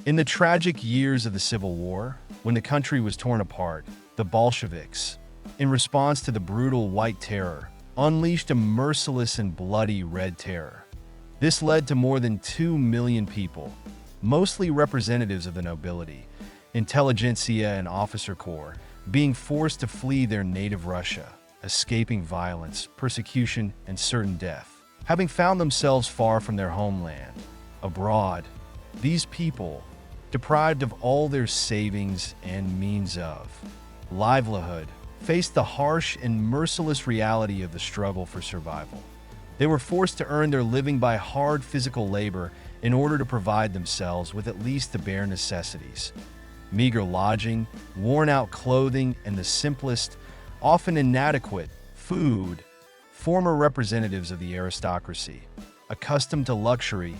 In the tragic years of the Civil War, when the country was torn apart, the Bolsheviks, in response to the brutal White Terror, unleashed a merciless and bloody Red Terror. This led to more than 2 million people, mostly representatives of the nobility, intelligentsia and officer corps, being forced to flee their native Russia, escaping violence, persecution, and certain death. Having found themselves far from their homeland, abroad, these people, deprived of all their savings and means of livelihood, faced the harsh and merciless reality of the struggle for survival. They were forced to earn their living by hard physical labor in order to provide themselves with at least the bare necessities. Meager lodging, worn-out clothing, and the simplest, often inadequate, food. Former representatives of the aristocracy, accustomed to luxury,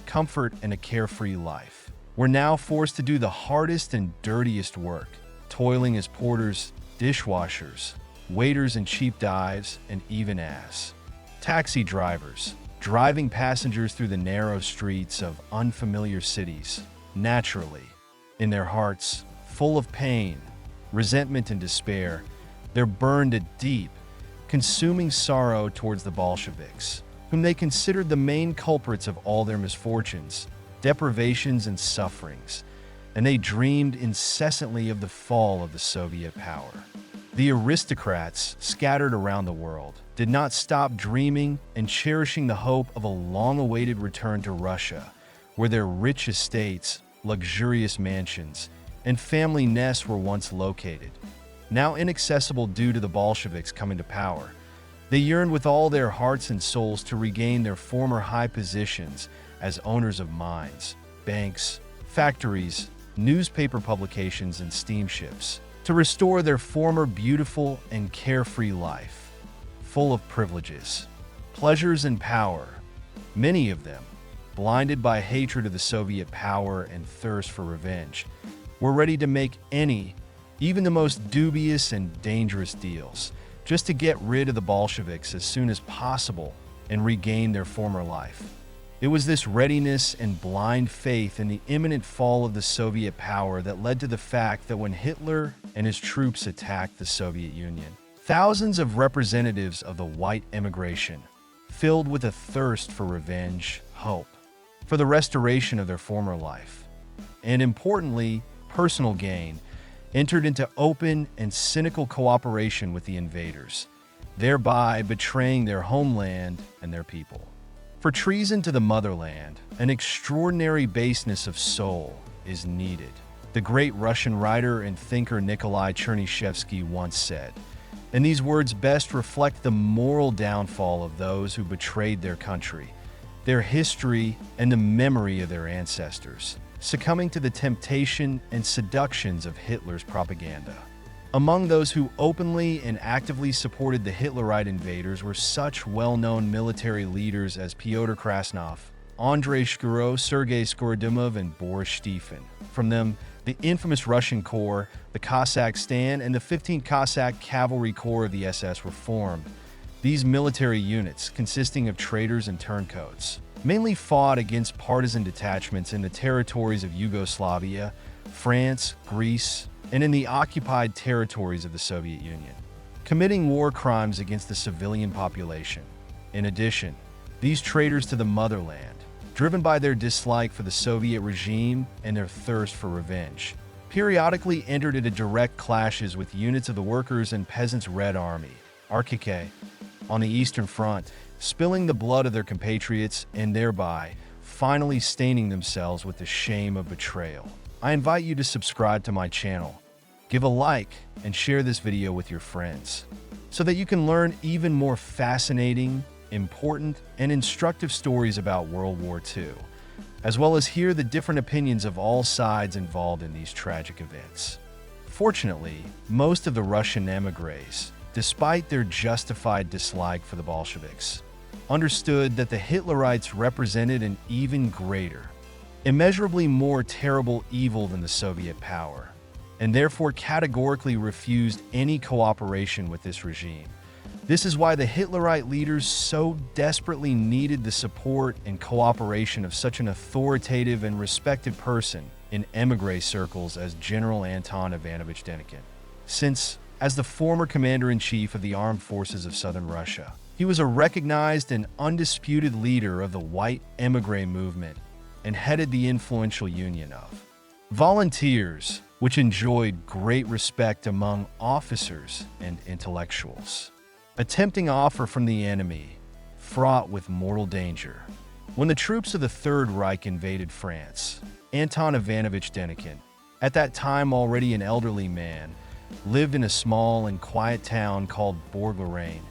comfort, and a carefree life, were now forced to do the hardest and dirtiest work, toiling as porters, dishwashers, waiters in cheap dives, and even as taxi drivers, driving passengers through the narrow streets of unfamiliar cities. Naturally, in their hearts, full of pain, resentment, and despair, there burned a deep, consuming sorrow towards the Bolsheviks, whom they considered the main culprits of all their misfortunes, deprivations, and sufferings, and they dreamed incessantly of the fall of the Soviet power. The aristocrats, scattered around the world, did not stop dreaming and cherishing the hope of a long-awaited return to Russia, where their rich estates, luxurious mansions, and family nests were once located. Now inaccessible due to the Bolsheviks coming to power, they yearned with all their hearts and souls to regain their former high positions as owners of mines, banks, factories, newspaper publications, and steamships, to restore their former beautiful and carefree life, full of privileges, pleasures, and power. Many of them, blinded by hatred of the Soviet power and thirst for revenge, were ready to make any, even the most dubious and dangerous deals, just to get rid of the Bolsheviks as soon as possible and regain their former life. It was this readiness and blind faith in the imminent fall of the Soviet power that led to the fact that when Hitler and his troops attacked the Soviet Union, thousands of representatives of the white emigration, filled with a thirst for revenge, hope, for the restoration of their former life, and importantly, personal gain, entered into open and cynical cooperation with the invaders, thereby betraying their homeland and their people. For treason to the motherland, an extraordinary baseness of soul is needed. The great Russian writer and thinker Nikolai Chernyshevsky once said, and these words best reflect the moral downfall of those who betrayed their country, their history, and the memory of their ancestors, succumbing to the temptation and seductions of Hitler's propaganda. Among those who openly and actively supported the Hitlerite invaders were such well-known military leaders as Pyotr Krasnov, Andrei Shkuro, Sergei Skorodumov, and Boris Stephen. From them, the infamous Russian Corps, the Cossack Stan, and the 15th Cossack Cavalry Corps of the SS were formed. These military units, consisting of traitors and turncoats, mainly fought against partisan detachments in the territories of Yugoslavia, France, Greece, and in the occupied territories of the Soviet Union, committing war crimes against the civilian population. In addition, these traitors to the motherland, driven by their dislike for the Soviet regime and their thirst for revenge, periodically entered into direct clashes with units of the Workers' and Peasants' Red Army, RKK, on the Eastern Front, spilling the blood of their compatriots and thereby finally staining themselves with the shame of betrayal. I invite you to subscribe to my channel, give a like, and share this video with your friends so that you can learn even more fascinating, important, and instructive stories about World War II, as well as hear the different opinions of all sides involved in these tragic events. Fortunately, most of the Russian émigrés, despite their justified dislike for the Bolsheviks, understood that the Hitlerites represented an even greater, immeasurably more terrible evil than the Soviet power, and therefore categorically refused any cooperation with this regime. This is why the Hitlerite leaders so desperately needed the support and cooperation of such an authoritative and respected person in émigré circles as General Anton Ivanovich Denikin, since, as the former commander-in-chief of the armed forces of southern Russia, he was a recognized and undisputed leader of the white émigré movement and headed the influential Union of Volunteers, which enjoyed great respect among officers and intellectuals. A tempting offer from the enemy, fraught with mortal danger. When the troops of the Third Reich invaded France, Anton Ivanovich Denikin, at that time already an elderly man, lived in a small and quiet town called Bourg-la-Reine,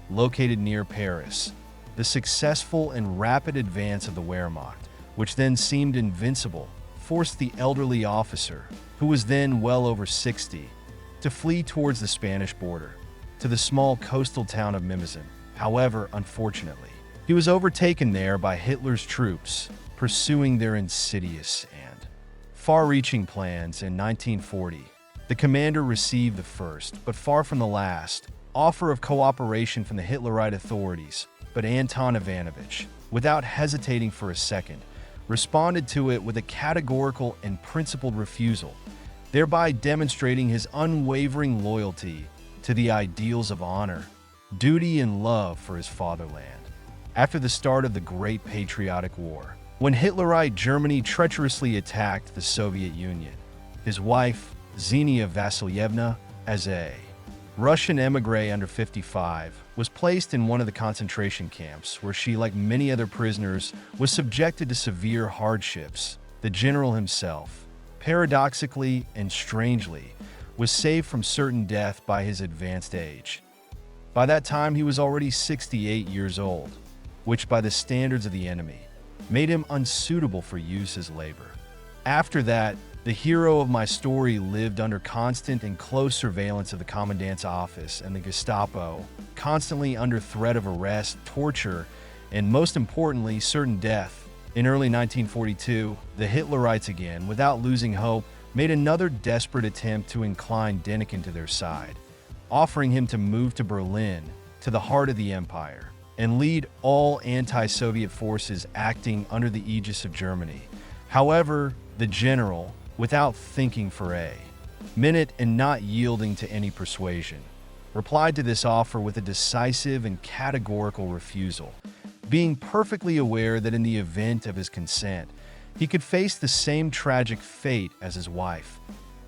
located near Paris. The successful and rapid advance of the Wehrmacht, which then seemed invincible, forced the elderly officer, who was then well over 60, to flee towards the Spanish border, to the small coastal town of Mimizan. However, unfortunately, he was overtaken there by Hitler's troops, pursuing their insidious and far-reaching plans. In 1940, the commander received the first, but far from the last, offer of cooperation from the Hitlerite authorities, but Anton Ivanovich, without hesitating for a second, responded to it with a categorical and principled refusal, thereby demonstrating his unwavering loyalty to the ideals of honor, duty, and love for his fatherland. After the start of the Great Patriotic War, when Hitlerite Germany treacherously attacked the Soviet Union, his wife, Xenia Vasilyevna, as a Russian émigré under 55, was placed in one of the concentration camps where she, like many other prisoners, was subjected to severe hardships. The general himself, paradoxically and strangely, was saved from certain death by his advanced age. By that time, he was already 68 years old, which by the standards of the enemy, made him unsuitable for use as labor. After that, the hero of my story lived under constant and close surveillance of the commandant's office and the Gestapo, constantly under threat of arrest, torture, and most importantly, certain death. In early 1942, the Hitlerites again, without losing hope, made another desperate attempt to incline Denikin to their side, offering him to move to Berlin, to the heart of the empire, and lead all anti-Soviet forces acting under the aegis of Germany. However, the general, without thinking for a minute and not yielding to any persuasion, replied to this offer with a decisive and categorical refusal, being perfectly aware that in the event of his consent, he could face the same tragic fate as his wife,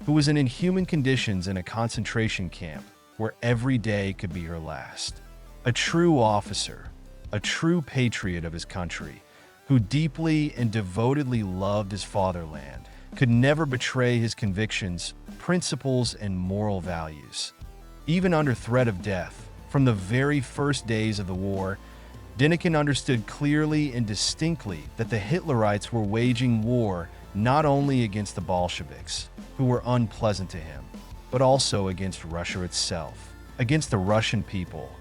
who was in inhuman conditions in a concentration camp where every day could be her last. A true officer, a true patriot of his country, who deeply and devotedly loved his fatherland, could never betray his convictions, principles, and moral values. Even under threat of death, from the very first days of the war, Denikin understood clearly and distinctly that the Hitlerites were waging war not only against the Bolsheviks, who were unpleasant to him, but also against Russia itself, against the Russian people,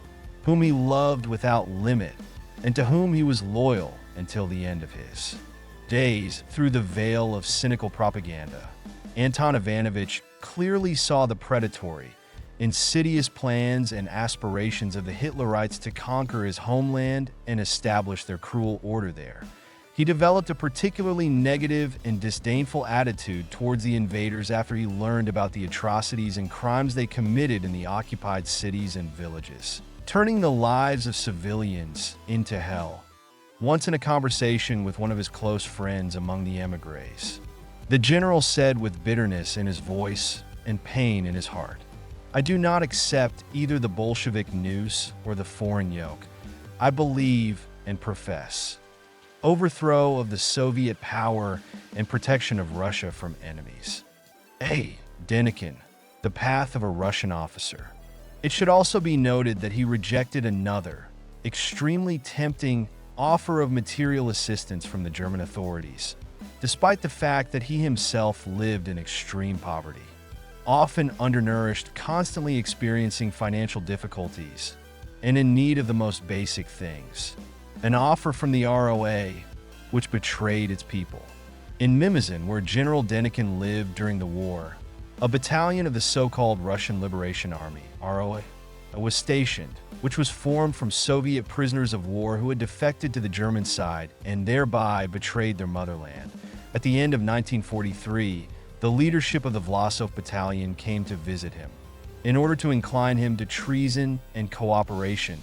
whom he loved without limit and to whom he was loyal until the end of his days. Through the veil of cynical propaganda, Anton Ivanovich clearly saw the predatory, insidious plans and aspirations of the Hitlerites to conquer his homeland and establish their cruel order there. He developed a particularly negative and disdainful attitude towards the invaders after he learned about the atrocities and crimes they committed in the occupied cities and villages, turning the lives of civilians into hell. Once in a conversation with one of his close friends among the émigrés, the general said with bitterness in his voice and pain in his heart, "I do not accept either the Bolshevik noose or the foreign yoke. I believe and profess overthrow of the Soviet power and protection of Russia from enemies." A. Denikin, the path of a Russian officer. It should also be noted that he rejected another, extremely tempting offer of material assistance from the German authorities, despite the fact that he himself lived in extreme poverty, often undernourished, constantly experiencing financial difficulties, and in need of the most basic things. An offer from the ROA, which betrayed its people. In Mimizan, where General Denikin lived during the war, a battalion of the so-called Russian Liberation Army, ROA, was stationed, which was formed from Soviet prisoners of war who had defected to the German side and thereby betrayed their motherland. At the end of 1943, the leadership of the Vlasov Battalion came to visit him in order to incline him to treason and cooperation,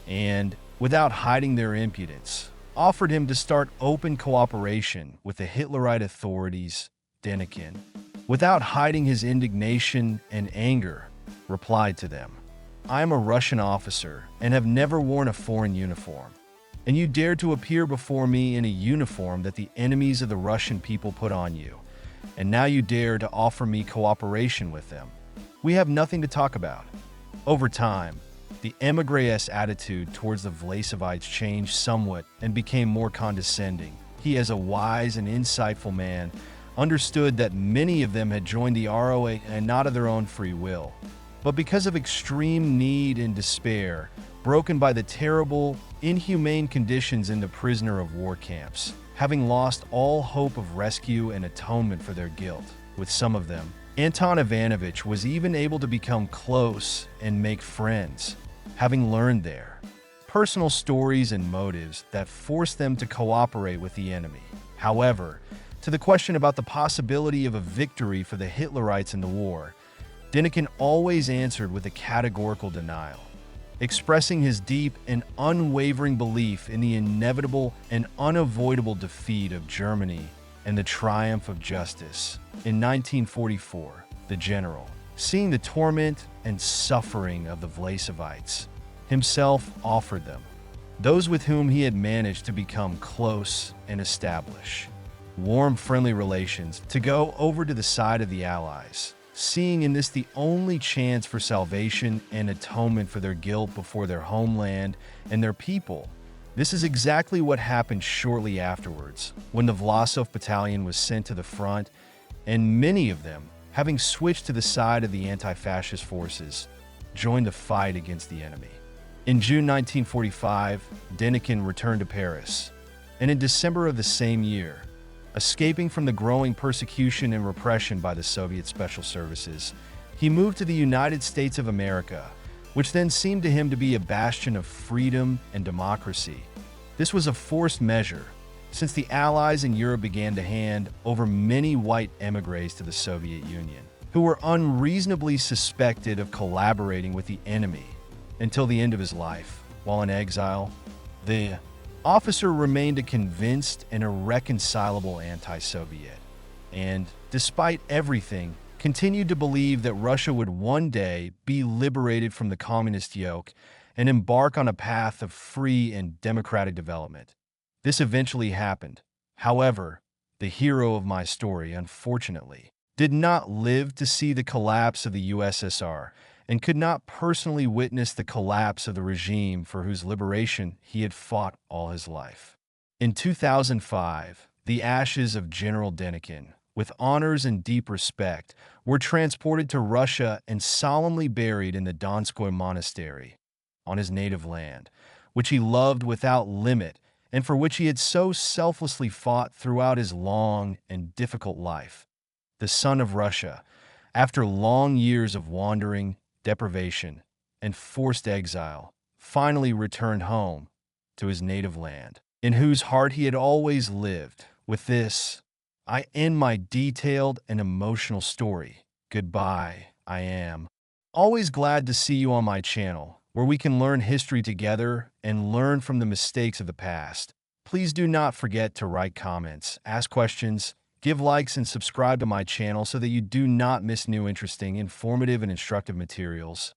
and, without hiding their impudence, offered him to start open cooperation with the Hitlerite authorities. Denikin, without hiding his indignation and anger, replied to them, "I am a Russian officer and have never worn a foreign uniform, and you dare to appear before me in a uniform that the enemies of the Russian people put on you, and now you dare to offer me cooperation with them. We have nothing to talk about." Over time, the émigré's attitude towards the Vlasovites changed somewhat and became more condescending. He, as a wise and insightful man, understood that many of them had joined the ROA and not of their own free will, but because of extreme need and despair, broken by the terrible, inhumane conditions in the prisoner of war camps, having lost all hope of rescue and atonement for their guilt. With some of them, Anton Ivanovich was even able to become close and make friends, having learned their personal stories and motives that forced them to cooperate with the enemy. However, to the question about the possibility of a victory for the Hitlerites in the war, Denikin always answered with a categorical denial, expressing his deep and unwavering belief in the inevitable and unavoidable defeat of Germany and the triumph of justice. In 1944, the general, seeing the torment and suffering of the Vlasovites, himself offered them, those with whom he had managed to become close and establish warm, friendly relations, to go over to the side of the Allies, seeing in this the only chance for salvation and atonement for their guilt before their homeland and their people. This is exactly what happened shortly afterwards, when the Vlasov Battalion was sent to the front, and many of them, having switched to the side of the anti-fascist forces, joined the fight against the enemy. In June 1945, Denikin returned to Paris, and in December of the same year, escaping from the growing persecution and repression by the Soviet Special Services, he moved to the United States of America, which then seemed to him to be a bastion of freedom and democracy. This was a forced measure, since the Allies in Europe began to hand over many white émigrés to the Soviet Union, who were unreasonably suspected of collaborating with the enemy until the end of his life. While in exile, the officer remained a convinced and irreconcilable anti-Soviet, and, despite everything, continued to believe that Russia would one day be liberated from the communist yoke and embark on a path of free and democratic development. This eventually happened. However, the hero of my story, unfortunately, did not live to see the collapse of the USSR and could not personally witness the collapse of the regime for whose liberation he had fought all his life. In 2005, the ashes of General Denikin, with honors and deep respect, were transported to Russia and solemnly buried in the Donskoy Monastery, on his native land, which he loved without limit and for which he had so selflessly fought throughout his long and difficult life. The son of Russia, after long years of wandering, deprivation, and forced exile, finally returned home to his native land, in whose heart he had always lived. With this, I end my detailed and emotional story. Goodbye. I am always glad to see you on my channel, where we can learn history together and learn from the mistakes of the past. Please do not forget to write comments, ask questions, give likes, and subscribe to my channel so that you do not miss new, interesting, informative, and instructive materials.